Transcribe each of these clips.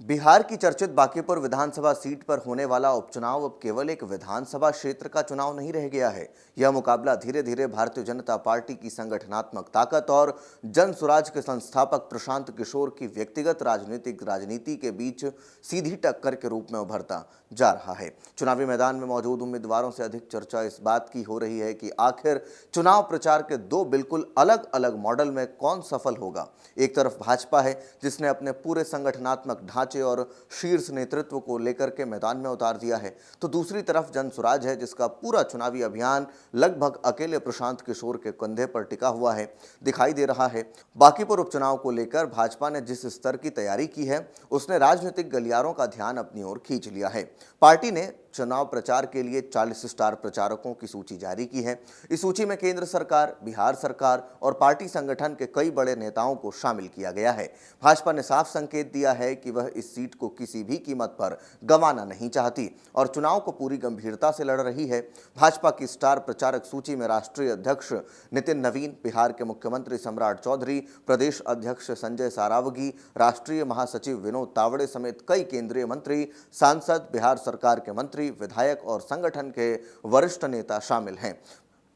बिहार की चर्चित बांकीपुर विधानसभा सीट पर होने वाला उपचुनाव अब केवल एक विधानसभा क्षेत्र का चुनाव नहीं रह गया है। यह मुकाबला धीरे धीरे भारतीय जनता पार्टी की संगठनात्मक ताकत और जन सुराज के संस्थापक प्रशांत किशोर की व्यक्तिगत राजनीति के बीच सीधी टक्कर के रूप में उभरता जा रहा है। चुनावी मैदान में मौजूद उम्मीदवारों से अधिक चर्चा इस बात की हो रही है कि आखिर चुनाव प्रचार के दो बिल्कुल अलग अलग मॉडल में कौन सफल होगा। एक तरफ भाजपा है, जिसने अपने पूरे संगठनात्मक ढांचे और शीर्ष नेतृत्व को लेकर के मैदान में उतार दिया है, तो दूसरी तरफ जनसुराज है, जिसका पूरा चुनावी अभियान लगभग अकेले प्रशांत किशोर के कंधे पर टिका हुआ है दिखाई दे रहा है। बांकीपुर उपचुनाव को लेकर भाजपा ने जिस स्तर की तैयारी की है, उसने राजनीतिक गलियारों का ध्यान अपनी ओर खींच लिया है। पार्टी ने चुनाव प्रचार के लिए 40 स्टार प्रचारकों की सूची जारी की है। इस सूची में केंद्र सरकार, बिहार सरकार और पार्टी संगठन के कई बड़े नेताओं को शामिल किया गया है। भाजपा ने साफ संकेत दिया है कि वह इस सीट को किसी भी कीमत पर गंवाना नहीं चाहती और चुनाव को पूरी गंभीरता से लड़ रही है। भाजपा की स्टार प्रचारक सूची में राष्ट्रीय अध्यक्ष नितिन नवीन, बिहार के मुख्यमंत्री सम्राट चौधरी, प्रदेश अध्यक्ष संजय सारावगी, राष्ट्रीय महासचिव विनोद तावड़े समेत कई केंद्रीय मंत्री, सांसद, बिहार सरकार के मंत्री, विधायक और संगठन के वरिष्ठ नेता शामिल हैं।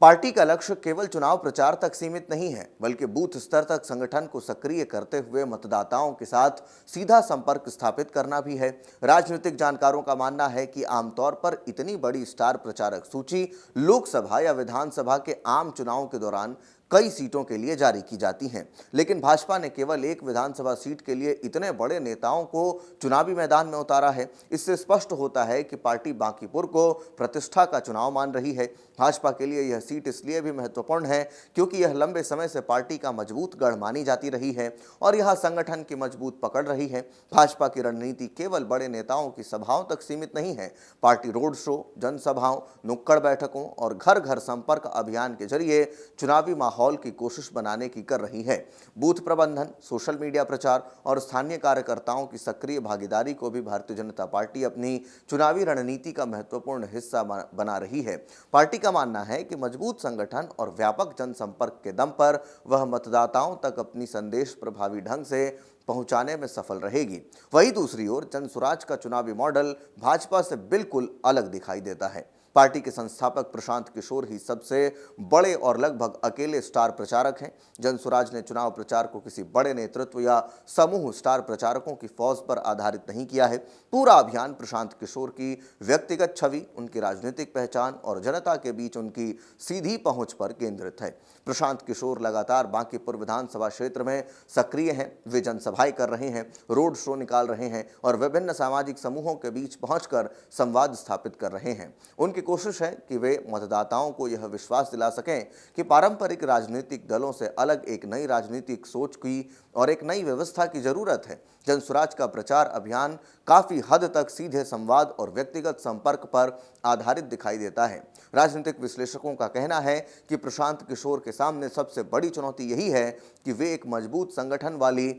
पार्टी का लक्ष्य केवल चुनाव प्रचार तक सीमित नहीं है, बल्कि बूथ स्तर तक संगठन को सक्रिय करते हुए मतदाताओं के साथ सीधा संपर्क स्थापित करना भी है। राजनीतिक जानकारों का मानना है कि आमतौर पर इतनी बड़ी स्टार प्रचारक सूची लोकसभा या विधानसभा के आम चुनाव के दौरान कई सीटों के लिए जारी की जाती हैं, लेकिन भाजपा ने केवल एक विधानसभा सीट के लिए इतने बड़े नेताओं को चुनावी मैदान में उतारा है। इससे स्पष्ट होता है कि पार्टी बांकीपुर को प्रतिष्ठा का चुनाव मान रही है। भाजपा के लिए यह सीट इसलिए भी महत्वपूर्ण है क्योंकि यह लंबे समय से पार्टी का मजबूत गढ़ मानी जाती रही है और यह संगठन की मजबूत पकड़ रही है। भाजपा की रणनीति केवल बड़े नेताओं की सभाओं तक सीमित नहीं है। पार्टी रोड शो, जनसभाओं, नुक्कड़ बैठकों और घर घर संपर्क अभियान के जरिए चुनावी माहौल की कोशिश बनाने की कर रही है। बूथ प्रबंधन, सोशल मीडिया प्रचार और स्थानीय कार्यकर्ताओं की सक्रिय भागीदारी को भी भारतीय जनता पार्टी अपनी चुनावी रणनीति का महत्वपूर्ण हिस्सा बना रही है। पार्टी का मानना है कि मजबूत संगठन और व्यापक जनसंपर्क के दम पर वह मतदाताओं तक अपनी संदेश प्रभावी ढंग से पहुंचाने में सफल रहेगी। वहीं दूसरी ओर जनसुराज का चुनावी मॉडल भाजपा से बिल्कुल अलग दिखाई देता है। पार्टी के संस्थापक प्रशांत किशोर ही सबसे बड़े और लगभग अकेले स्टार प्रचारक हैं। जनसुराज ने चुनाव प्रचार को किसी बड़े नेतृत्व या समूह स्टार प्रचारकों की फौज पर आधारित नहीं किया है। पूरा अभियान प्रशांत किशोर की व्यक्तिगत छवि, उनकी राजनीतिक पहचान और जनता के बीच उनकी सीधी पहुंच पर केंद्रित है। प्रशांत किशोर लगातार बांकीपुर विधानसभा क्षेत्र में सक्रिय हैं। वे जनसभाएं कर रहे हैं, रोड शो निकाल रहे हैं और विभिन्न सामाजिक समूहों के बीच पहुंचकर संवाद स्थापित कर रहे हैं। उनकी कोशिश है कि वे मतदाताओं को यह विश्वास दिला सकें कि पारंपरिक राजनीतिक दलों से अलग एक नई राजनीतिक सोच की और एक नई व्यवस्था की जरूरत है। जनसुराज का प्रचार अभियान काफी हद तक सीधे संवाद और व्यक्तिगत संपर्क पर आधारित दिखाई देता है। राजनीतिक विश्लेषकों का कहना है कि प्रशांत किशोर के सामने सबसे बड़ी चुनौती यही है कि वे एक मजबूत संगठन वाली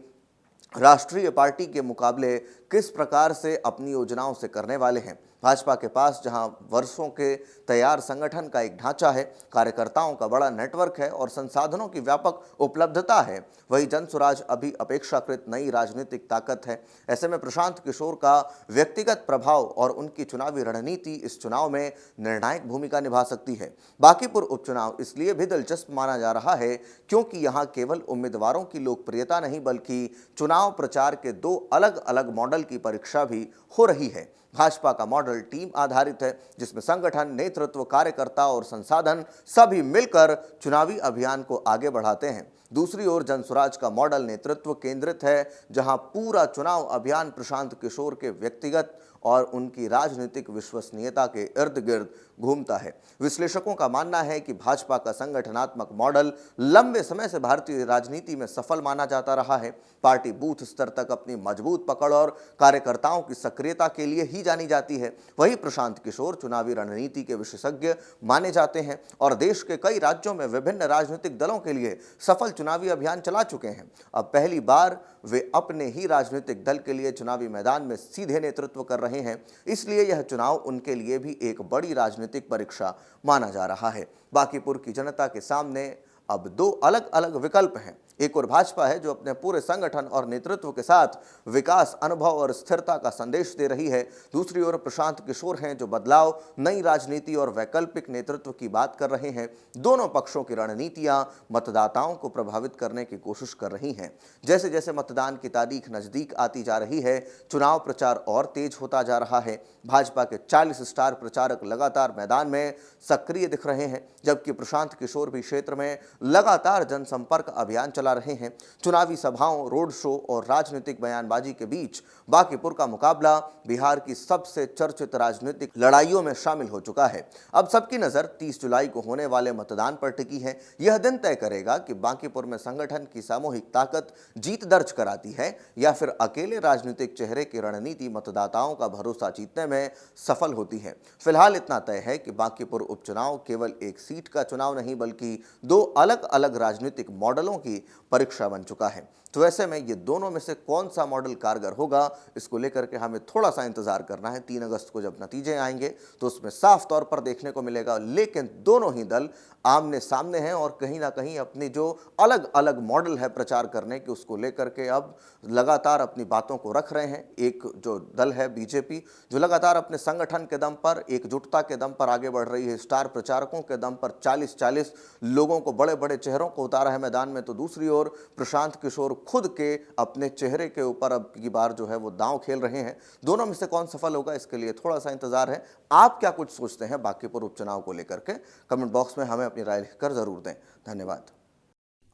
राष्ट्रीय पार्टी के मुकाबले किस प्रकार से अपनी योजनाओं से करने वाले हैं। भाजपा के पास जहां वर्षों के तैयार संगठन का एक ढांचा है, कार्यकर्ताओं का बड़ा नेटवर्क है और संसाधनों की व्यापक उपलब्धता है, वहीं जनसुराज अभी अपेक्षाकृत नई राजनीतिक ताकत है। ऐसे में प्रशांत किशोर का व्यक्तिगत प्रभाव और उनकी चुनावी रणनीति इस चुनाव में निर्णायक भूमिका निभा सकती है। बांकीपुर उपचुनाव इसलिए भी दिलचस्प माना जा रहा है क्योंकि यहाँ केवल उम्मीदवारों की लोकप्रियता नहीं, बल्कि चुनाव प्रचार के दो अलग अलग मॉडल की परीक्षा भी हो रही है। भाजपा का मॉडल टीम आधारित है, जिसमें संगठन, नेतृत्व, कार्यकर्ता और संसाधन सभी मिलकर चुनावी अभियान को आगे बढ़ाते हैं। दूसरी ओर जनसुराज का मॉडल नेतृत्व केंद्रित है, जहां पूरा चुनाव अभियान प्रशांत किशोर के व्यक्तिगत और उनकी राजनीतिक विश्वसनीयता के इर्द गिर्द घूमता है। विश्लेषकों का मानना है कि भाजपा का संगठनात्मक मॉडल लंबे समय से भारतीय राजनीति में सफल माना जाता रहा है। पार्टी बूथ स्तर तक अपनी मजबूत पकड़ और कार्यकर्ताओं की सक्रियता के लिए ही जानी जाती है। वहीं प्रशांत किशोर चुनावी रणनीति के विशेषज्ञ माने जाते हैं और देश के कई राज्यों में विभिन्न राजनीतिक दलों के लिए सफल चुनावी अभियान चला चुके हैं। अब पहली बार वे अपने ही राजनीतिक दल के लिए चुनावी मैदान में सीधे नेतृत्व कर रहे हैं, इसलिए यह चुनाव उनके लिए भी एक बड़ी राजनीतिक परीक्षा माना जा रहा है। बांकीपुर की जनता के सामने अब दो अलग अलग विकल्प हैं। एक और भाजपा है जो अपने पूरे संगठन और नेतृत्व के साथ विकास, अनुभव और स्थिरता का संदेश दे रही है। दूसरी ओर प्रशांत किशोर हैं जो बदलाव, नई राजनीति और वैकल्पिक नेतृत्व की बात कर रहे हैं। दोनों पक्षों की रणनीतियां मतदाताओं को प्रभावित करने की कोशिश कर रही हैं। जैसे जैसे मतदान की तारीख नजदीक आती जा रही है, चुनाव प्रचार और तेज होता जा रहा है। भाजपा के 40 स्टार प्रचारक लगातार मैदान में सक्रिय दिख रहे हैं, जबकि प्रशांत किशोर भी क्षेत्र में लगातार जनसंपर्क अभियान चला रहे हैं। चुनावी सभाओं, रोड शो और राजनीतिक बयानबाजी के बीच बांकीपुर का मुकाबला बिहार की सबसे चर्चित राजनीतिक लड़ाइयों में शामिल हो चुका है। अब सबकी नजर 30 जुलाई को होने वाले मतदान पर टिकी है। यह दिन तय करेगा कि बांकीपुर में संगठन की सामूहिक ताकत जीत दर्ज कराती है या फिर अकेले राजनीतिक चेहरे की रणनीति मतदाताओं का भरोसा जीतने में सफल होती है। फिलहाल इतना तय है कि बांकीपुर उपचुनाव केवल एक सीट का चुनाव नहीं बल्कि दो अलग अलग राजनीतिक मॉडलों की परीक्षा बन चुका है। तो ऐसे में ये दोनों में से कौन सा मॉडल कारगर होगा, इसको लेकर के हमें थोड़ा सा इंतजार करना है। 3 अगस्त को जब नतीजे आएंगे तो उसमें साफ तौर पर देखने को मिलेगा। लेकिन दोनों ही दल आमने सामने हैं और कहीं ना कहीं अपनी जो अलग अलग मॉडल है प्रचार करने की, उसको लेकर के अब लगातार अपनी बातों को रख रहे हैं। एक जो दल है बीजेपी, जो लगातार अपने संगठन के दम पर, एकजुटता के दम पर आगे बढ़ रही है, स्टार प्रचारकों के दम पर 40-40 लोगों को, बड़े बड़े चेहरों को उतारा है मैदान में। तो दूसरी ओर प्रशांत किशोर खुद के अपने चेहरे के ऊपर अब की बार जो है वो दांव खेल रहे हैं। दोनों में से कौन सफल होगा, इसके लिए थोड़ा सा इंतजार है। आप क्या कुछ सोचते हैं बांकीपुर उपचुनाव को लेकर के? कमेंट बॉक्स में हमें अपनी राय लिखकर जरूर दें। धन्यवाद।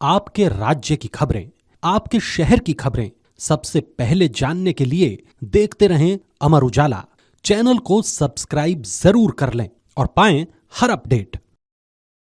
आपके राज्य की खबरें, आपके शहर की खबरें सबसे पहले जानने के लिए देखते रहें अमर उजाला। चैनल को सब्सक्राइब जरूर कर लें और पाएं हर अपडेट।